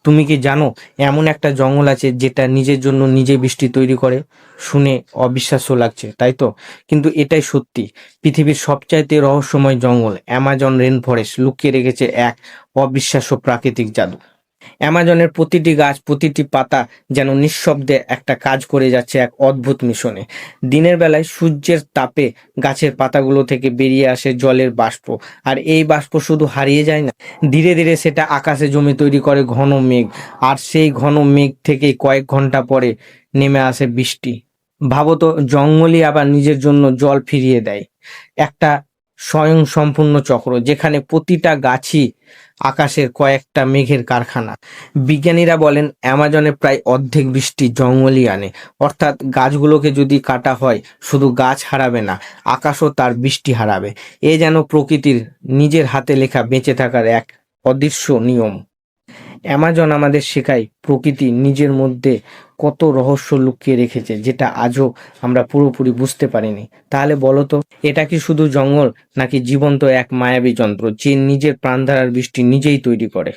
তুমি কি জানো এমন একটা জঙ্গল আছে যেটা নিজের জন্য নিজে বৃষ্টি তৈরি করে? শুনে অবিশ্বাস্য লাগছে, তাই তো? কিন্তু এটাই সত্যি। পৃথিবীর সবচাইতে রহস্যময় জঙ্গল অ্যামাজন রেন ফরেস্ট লুকিয়ে রেখেছে এক অবিশ্বাস্য প্রাকৃতিক জাদু। অ্যামাজনের প্রতিটি গাছ, প্রতিটি পাতা যেন নিঃশব্দে একটা কাজ করে যাচ্ছে এক অদ্ভুত মিশনে। দিনের বেলায় সূর্যের তাপে গাছের পাতাগুলো থেকে বেরিয়ে আসে জলের বাষ্প, আর এই বাষ্প শুধু হারিয়ে যায় না, ধীরে ধীরে সেটা আকাশে জমে তৈরি করে ঘন মেঘ। আর সেই ঘন মেঘ থেকে কয়েক ঘন্টা পরে নেমে আসে বৃষ্টি। ভাবো তো, জঙ্গলই আবার নিজের জন্য জল ফিরিয়ে দেয়। একটা স্বয়ংসম্পূর্ণ চক্র যেখানে প্রতিটা গাছই আকাশের কয়েকটা মেঘের কারখানা। বিজ্ঞানীরা বলেন অ্যামাজনে প্রায় অর্ধেক বৃষ্টি জঙ্গলই আনে। অর্থাৎ গাছগুলোকে যদি কাটা হয়, শুধু গাছ হারাবে না, আকাশও তার বৃষ্টি হারাবে। এ যেন প্রকৃতির নিজের হাতে লেখা বেঁচে থাকার এক অদৃশ্য নিয়ম। অ্যামাজন আমাদের শেখায় প্রকৃতি নিজের মধ্যে কত রহস্য লুকিয়ে রেখেছে, যেটা আজও আমরা পুরোপুরি বুঝতে পারিনি। তাহলে বলো তো, এটা কি শুধু জঙ্গল, নাকি জীবন্ত এক মায়াবী যন্ত্র যে নিজের প্রাণধারার বৃষ্টি নিজেই তৈরি করে?